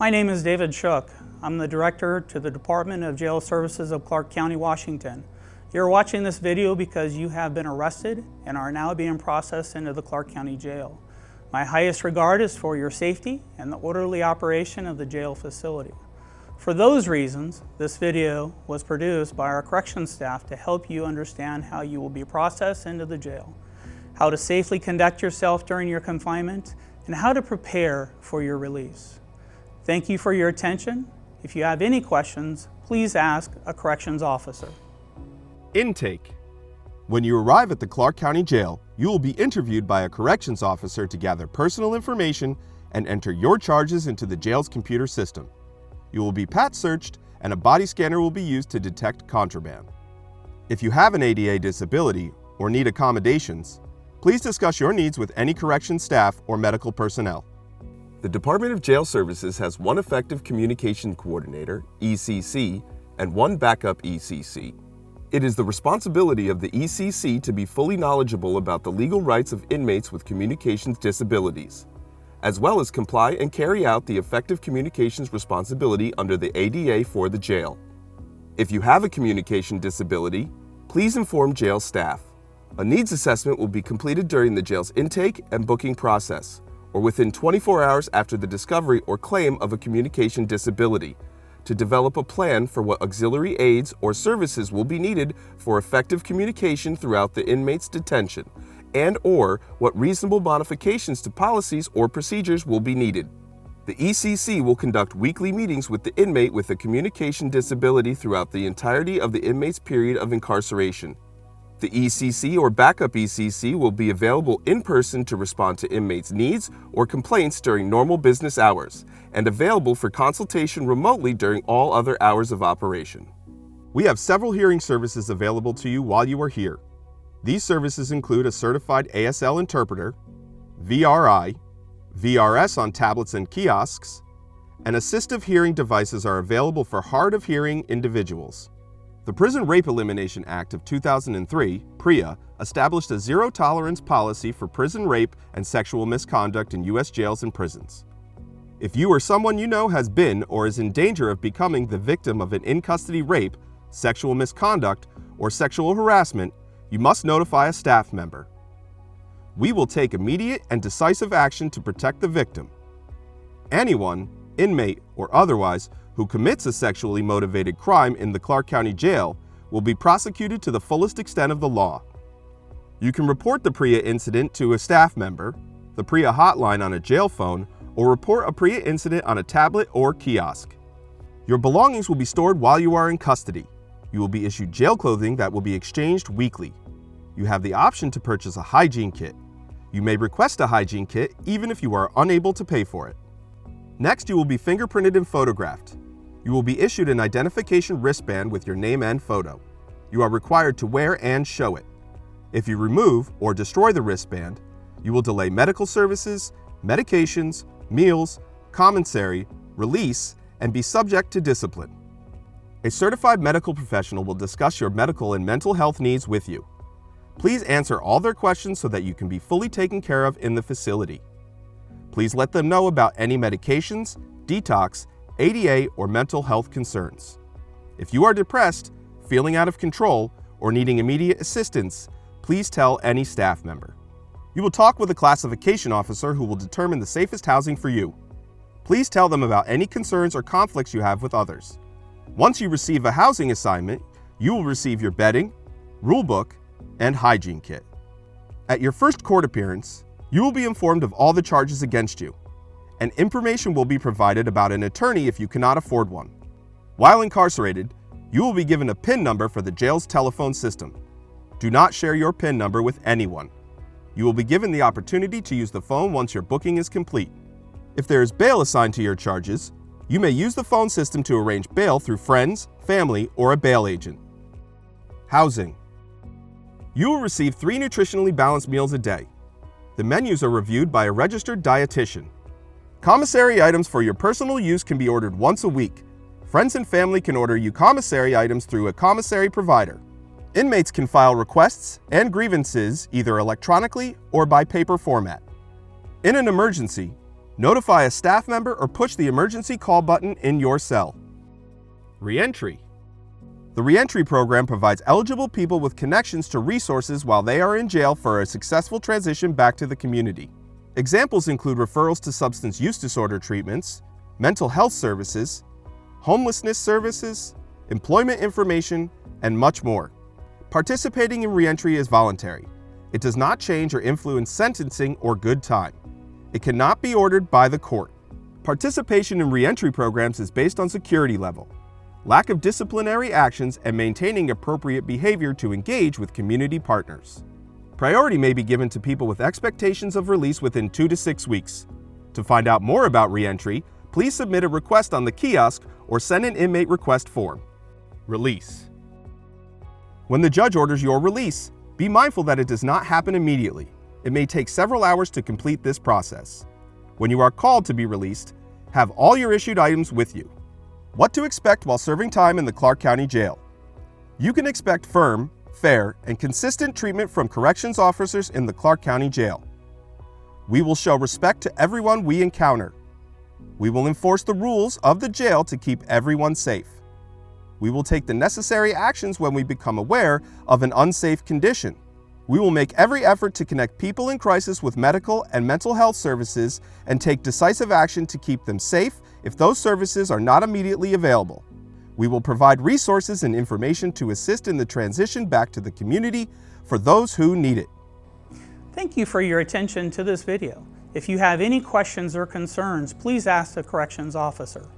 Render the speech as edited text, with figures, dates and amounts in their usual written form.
My name is David Shook. I'm the Director to the Department of Jail Services of Clark County, Washington. You're watching this video because you have been arrested and are now being processed into the Clark County Jail. My highest regard is for your safety and the orderly operation of the jail facility. For those reasons, this video was produced by our corrections staff to help you understand how you will be processed into the jail, how to safely conduct yourself during your confinement, and how to prepare for your release. Thank you for your attention. If you have any questions, please ask a corrections officer. Intake. When you arrive at the Clark County Jail, you will be interviewed by a corrections officer to gather personal information and enter your charges into the jail's computer system. You will be pat-searched and a body scanner will be used to detect contraband. If you have an ADA disability or need accommodations, please discuss your needs with any corrections staff or medical personnel. The Department of Jail Services has one effective communication coordinator, ECC, and one backup ECC. It is the responsibility of the ECC to be fully knowledgeable about the legal rights of inmates with communications disabilities, as well as comply and carry out the effective communications responsibility under the ADA for the jail. If you have a communication disability, please inform jail staff. A needs assessment will be completed during the jail's intake and booking process, or within 24 hours after the discovery or claim of a communication disability, to develop a plan for what auxiliary aids or services will be needed for effective communication throughout the inmate's detention, and/or what reasonable modifications to policies or procedures will be needed. The ECC will conduct weekly meetings with the inmate with a communication disability throughout the entirety of the inmate's period of incarceration. The ECC or backup ECC will be available in person to respond to inmates' needs or complaints during normal business hours, and available for consultation remotely during all other hours of operation. We have several hearing services available to you while you are here. These services include a certified ASL interpreter, VRI, VRS on tablets and kiosks, and assistive hearing devices are available for hard of hearing individuals. The Prison Rape Elimination Act of 2003, PREA, established a zero-tolerance policy for prison rape and sexual misconduct in U.S. jails and prisons. If you or someone you know has been or is in danger of becoming the victim of an in-custody rape, sexual misconduct, or sexual harassment, you must notify a staff member. We will take immediate and decisive action to protect the victim. Anyone, inmate or otherwise, who commits a sexually motivated crime in the Clark County Jail will be prosecuted to the fullest extent of the law. You can report the PREA incident to a staff member, the PREA hotline on a jail phone, or report a PREA incident on a tablet or kiosk. Your belongings will be stored while you are in custody. You will be issued jail clothing that will be exchanged weekly. You have the option to purchase a hygiene kit. You may request a hygiene kit even if you are unable to pay for it. Next, you will be fingerprinted and photographed. You will be issued an identification wristband with your name and photo. You are required to wear and show it. If you remove or destroy the wristband, you will delay medical services, medications, meals, commissary, release, and be subject to discipline. A certified medical professional will discuss your medical and mental health needs with you. Please answer all their questions so that you can be fully taken care of in the facility. Please let them know about any medications, detox, ADA, or mental health concerns. If you are depressed, feeling out of control, or needing immediate assistance, please tell any staff member. You will talk with a classification officer who will determine the safest housing for you. Please tell them about any concerns or conflicts you have with others. Once you receive a housing assignment, you will receive your bedding, rule book, and hygiene kit. At your first court appearance, you will be informed of all the charges against you, and information will be provided about an attorney if you cannot afford one. While incarcerated, you will be given a PIN number for the jail's telephone system. Do not share your PIN number with anyone. You will be given the opportunity to use the phone once your booking is complete. If there is bail assigned to your charges, you may use the phone system to arrange bail through friends, family, or a bail agent. Housing. You will receive 3 nutritionally balanced meals a day. The menus are reviewed by a registered dietitian. Commissary items for your personal use can be ordered once a week. Friends and family can order you commissary items through a commissary provider. Inmates can file requests and grievances either electronically or by paper format. In an emergency, Notify a staff member or push the emergency call button in your cell. Reentry. The reentry program provides eligible people with connections to resources while they are in jail for a successful transition back to the community. Examples include referrals to substance use disorder treatments, mental health services, homelessness services, employment information, and much more. Participating in reentry is voluntary. It does not change or influence sentencing or good time. It cannot be ordered by the court. Participation in reentry programs is based on security level, lack of disciplinary actions, and maintaining appropriate behavior to engage with community partners. Priority may be given to people with expectations of release within 2 to 6 weeks. To find out more about reentry, please submit a request on the kiosk or send an inmate request form. Release. When the judge orders your release, be mindful that it does not happen immediately. It may take several hours to complete this process. When you are called to be released, have all your issued items with you. What to expect while serving time in the Clark County Jail. You can expect firm, fair, and consistent treatment from corrections officers in the Clark County Jail. We will show respect to everyone we encounter. We will enforce the rules of the jail to keep everyone safe. We will take the necessary actions when we become aware of an unsafe condition. We will make every effort to connect people in crisis with medical and mental health services and take decisive action to keep them safe if those services are not immediately available. We will provide resources and information to assist in the transition back to the community for those who need it. Thank you for your attention to this video. If you have any questions or concerns, please ask the corrections officer.